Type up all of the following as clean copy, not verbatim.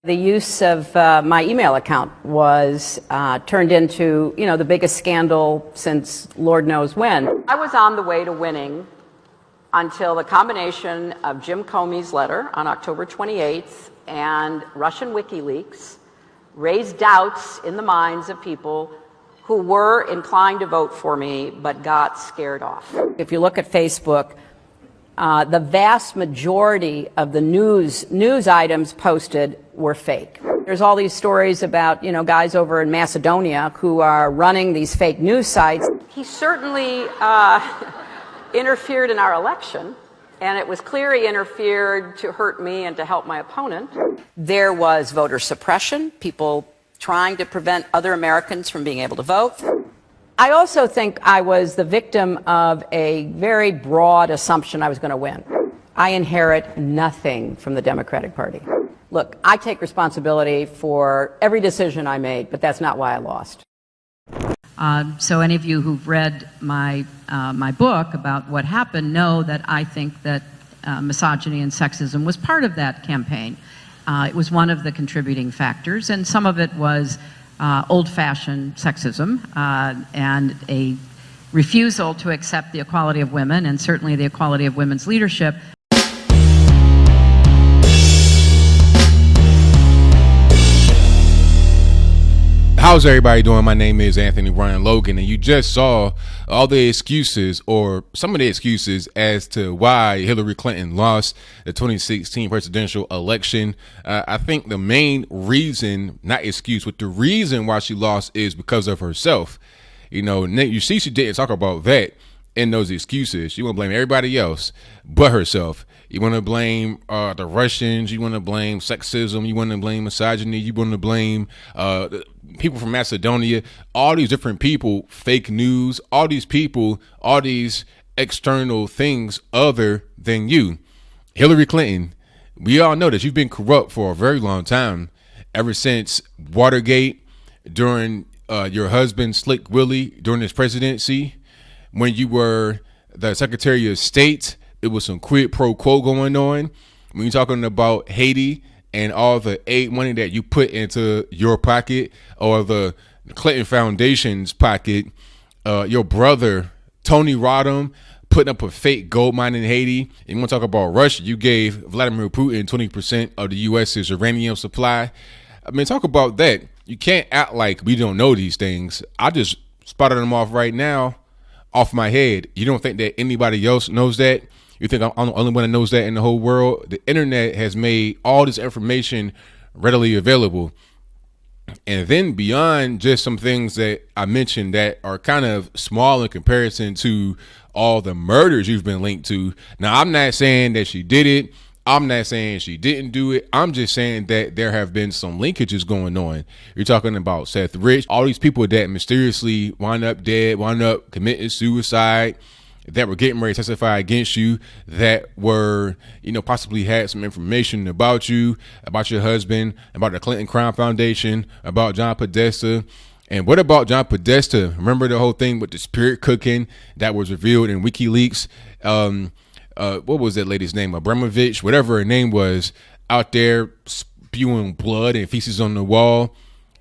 The use of my email account was turned into, the biggest scandal since Lord knows when. I was on the way to winning until the combination of Jim Comey's letter on October 28th and Russian WikiLeaks raised doubts in the minds of people who were inclined to vote for me but got scared off. If you look at Facebook, the vast majority of the news items posted were fake. There's all these stories about, guys over in Macedonia who are running these fake news sites. He certainly interfered in our election, and it was clear he interfered to hurt me and to help my opponent. There was voter suppression, people trying to prevent other Americans from being able to vote. I also think I was the victim of a very broad assumption I was going to win. I inherit nothing from the Democratic Party. Look, I take responsibility for every decision I made, but that's not why I lost. So any of you who've read my book about what happened know that I think that misogyny and sexism was part of that campaign. It was one of the contributing factors, and some of it was old-fashioned sexism and a refusal to accept the equality of women, and certainly the equality of women's leadership. How's everybody doing? My name is Anthony Ryan Logan, and you just saw all the excuses, or some of the excuses, as to why Hillary Clinton lost the 2016 presidential election. I think the main reason, not excuse, but the reason why she lost is because of herself. You see she didn't talk about that in those excuses. She want to blame everybody else but herself. You want to blame the Russians. You want to blame sexism. You want to blame misogyny. You want to blame people from Macedonia, all these different people, fake news, all these people, all these external things other than you. Hillary Clinton, we all know that you've been corrupt for a very long time, ever since Watergate, during your husband Slick Willie, during his presidency, when you were the Secretary of State. It was some quid pro quo going on. When you're talking about Haiti and all the aid money that you put into your pocket, or the Clinton Foundation's pocket, your brother Tony Rodham putting up a fake gold mine in Haiti. And you want to talk about Russia? You gave Vladimir Putin 20% of the U.S.'s uranium supply. I mean, talk about that. You can't act like we don't know these things. I just spotted them off right now, off my head. You don't think that anybody else knows that? You think I'm the only one that knows that in the whole world? The internet has made all this information readily available. And then beyond just some things that I mentioned that are kind of small in comparison to all the murders you've been linked to. Now, I'm not saying that she did it. I'm not saying she didn't do it. I'm just saying that there have been some linkages going on. You're talking about Seth Rich, all these people that mysteriously wind up dead, wind up committing suicide, that were getting ready to testify against you, that were, possibly had some information about you, about your husband, about the Clinton Crime Foundation, about John Podesta. And what about John Podesta? Remember the whole thing with the spirit cooking that was revealed in WikiLeaks? What was that lady's name? Abramovich, whatever her name was, out there spewing blood and feces on the wall.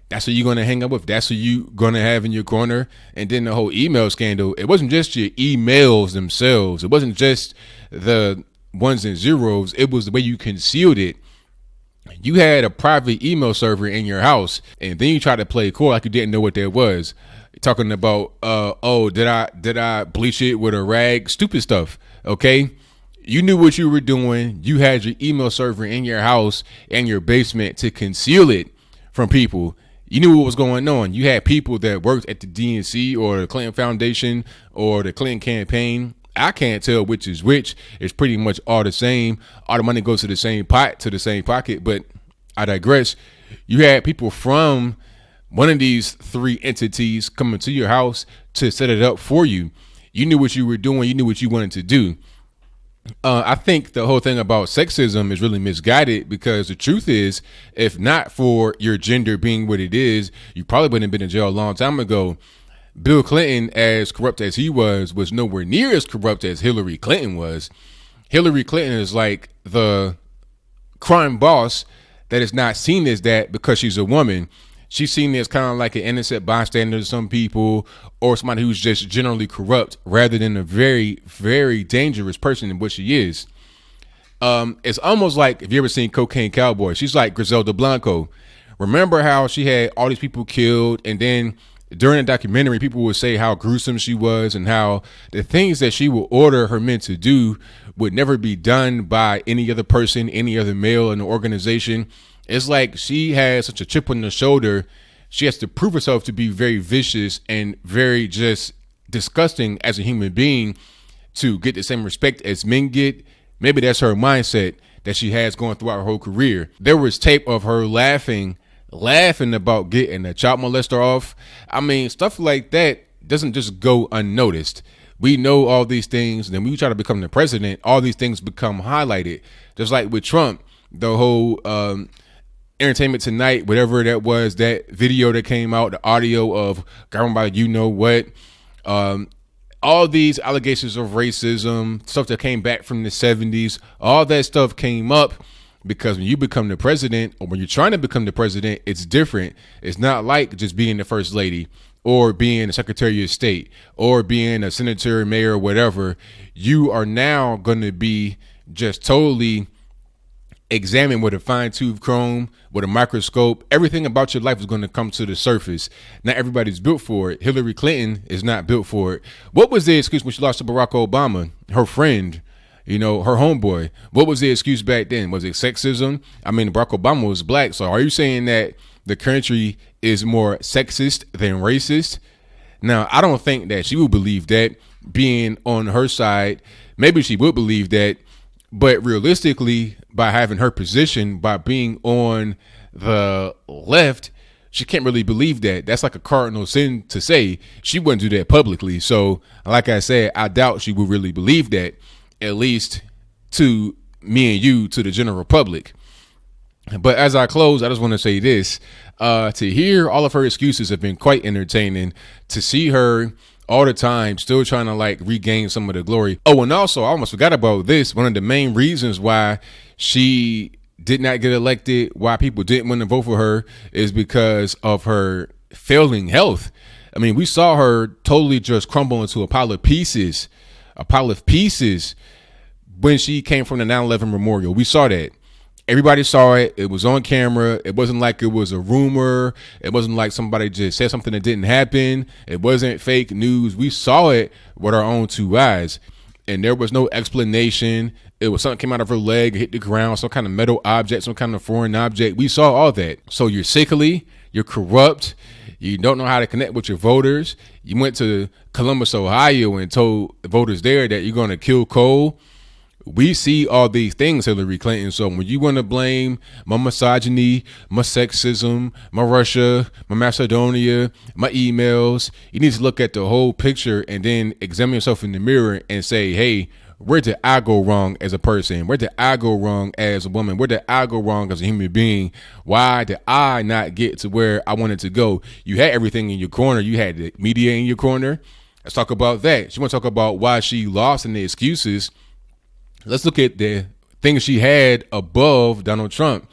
That's who you're going to hang up with. That's who you're going to have in your corner. And then the whole email scandal. It wasn't just your emails themselves. It wasn't just the ones and zeros. It was the way you concealed it. You had a private email server in your house, and then you tried to play cool like you didn't know what that was. Talking about, did I bleach it with a rag? Stupid stuff. Okay. You knew what you were doing. You had your email server in your house and your basement to conceal it from people. You knew what was going on. You had people that worked at the DNC or the Clinton Foundation or the Clinton campaign. I can't tell which is which. It's pretty much all the same. All the money goes to the same pot, to the same pocket. But I digress. You had people from one of these three entities coming to your house to set it up for you. You knew what you were doing. You knew what you wanted to do. I think the whole thing about sexism is really misguided, because the truth is, if not for your gender being what it is, you probably wouldn't have been in jail a long time ago. Bill Clinton, as corrupt as he was nowhere near as corrupt as Hillary Clinton was. Hillary Clinton is like the crime boss that is not seen as that because she's a woman. She's seen as kind of like an innocent bystander to some people, or somebody who's just generally corrupt, rather than a very, very dangerous person in what she is. It's almost like, if you ever seen Cocaine Cowboy, she's like Griselda Blanco. Remember how she had all these people killed, and then during the documentary, people would say how gruesome she was and how the things that she would order her men to do would never be done by any other person, any other male in the organization. It's like she has such a chip on the shoulder. She has to prove herself to be very vicious and very just disgusting as a human being to get the same respect as men get. Maybe that's her mindset that she has going throughout her whole career. There was tape of her laughing about getting a child molester off. I mean, stuff like that doesn't just go unnoticed. We know all these things, and then when you try to become the president, all these things become highlighted. Just like with Trump, the whole Entertainment Tonight, whatever that was, that video that came out, the audio of government by you know what, all these allegations of racism, stuff that came back from the 70s, all that stuff came up because when you become the president, or when you're trying to become the president, it's different. It's not like just being the first lady or being a secretary of state or being a senator, mayor, or whatever. You are now going to be just totally examined with a fine-tooth comb, with a microscope. Everything about your life is going to come to the surface. Not everybody's built for it. Hillary Clinton is not built for it. What was the excuse when she lost to Barack Obama? Her friend, her homeboy. What was the excuse back then? Was it sexism? I mean, Barack Obama was black. So are you saying that the country is more sexist than racist? Now, I don't think that she would believe that. Being on her side, maybe she would believe that. But realistically, by having her position, by being on the left, she can't really believe that. That's like a cardinal sin to say. She wouldn't do that publicly. So, like I said, I doubt she would really believe that, at least to me and you, to the general public. But as I close, I just want to say this. To hear all of her excuses have been quite entertaining. To see her all the time still trying to regain some of the glory. Oh, and also, I almost forgot about this. One of the main reasons why she did not get elected, why people didn't want to vote for her, is because of her failing health. I mean, we saw her totally just crumble into a pile of pieces when she came from the 9/11 memorial. We saw that. Everybody saw it. It was on camera. It wasn't like it was a rumor. It wasn't like somebody just said something that didn't happen. It wasn't fake news. We saw it with our own two eyes, and there was no explanation. It was something came out of her leg, hit the ground, some kind of metal object, some kind of foreign object. We saw all that. So you're sickly, you're corrupt, you don't know how to connect with your voters. You went to Columbus, Ohio, and told the voters there that you're going to kill coal. We see all these things, Hillary Clinton. So when you want to blame my misogyny, my sexism, my Russia, my Macedonia, my emails, you need to look at the whole picture and then examine yourself in the mirror and say, hey, where did I go wrong as a person? Where did I go wrong as a woman? Where did I go wrong as a human being? Why did I not get to where I wanted to go? You had everything in your corner. You had the media in your corner. Let's talk about that. She want to talk about why she lost and the excuses. Let's look at the things she had above Donald Trump.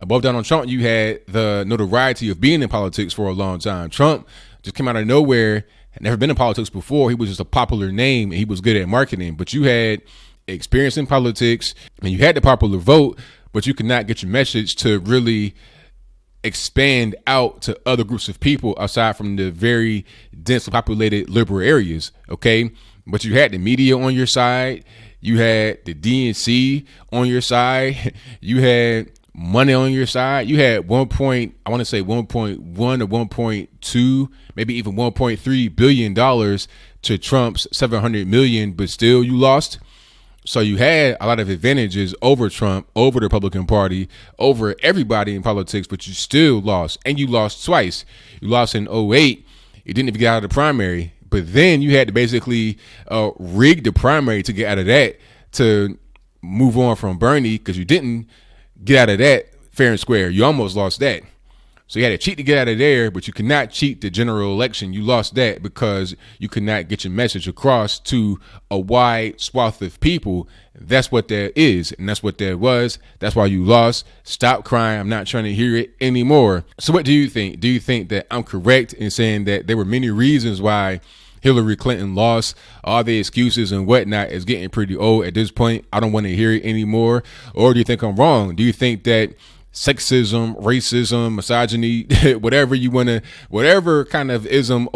Above Donald Trump, you had the notoriety of being in politics for a long time. Trump just came out of nowhere, had never been in politics before. He was just a popular name, and he was good at marketing. But you had experience in politics, and you had the popular vote, but you could not get your message to really expand out to other groups of people aside from the very densely populated liberal areas, okay? But you had the media on your side. You had the DNC on your side. You had money on your side. You had 1.1 or 1.2, maybe even $1.3 billion to Trump's $700 million, but still you lost. So you had a lot of advantages over Trump, over the Republican Party, over everybody in politics, but you still lost, and you lost twice. You lost in 2008. You didn't even get out of the primary. But then you had to basically rig the primary to get out of that, to move on from Bernie, because you didn't get out of that fair and square. You almost lost that. So you had to cheat to get out of there, but you could not cheat the general election. You lost that because you could not get your message across to a wide swath of people. That's what that is, and that's what that was. That's why you lost. Stop crying. I'm not trying to hear it anymore. So what do you think? Do you think that I'm correct in saying that there were many reasons why Hillary Clinton lost? All the excuses and whatnot is getting pretty old at this point. I don't want to hear it anymore. Or do you think I'm wrong? Do you think that sexism, racism, misogyny, whatever kind of ism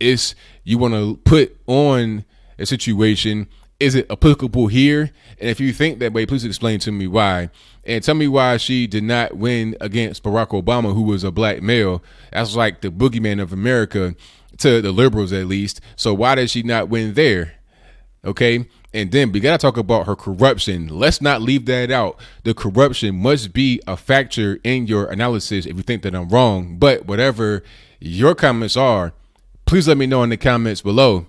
is you want to put on a situation, is it applicable here? And if you think that way, please explain to me why. And tell me why she did not win against Barack Obama, who was a black male. That's like the boogeyman of America to the liberals, at least. So why did she not win there? Okay. And then we got to talk about her corruption. Let's not leave that out. The corruption must be a factor in your analysis if you think that I'm wrong. But whatever your comments are, please let me know in the comments below.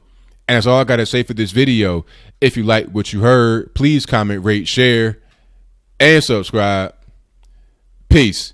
And that's all I got to say for this video. If you like what you heard, please comment, rate, share, and subscribe. Peace.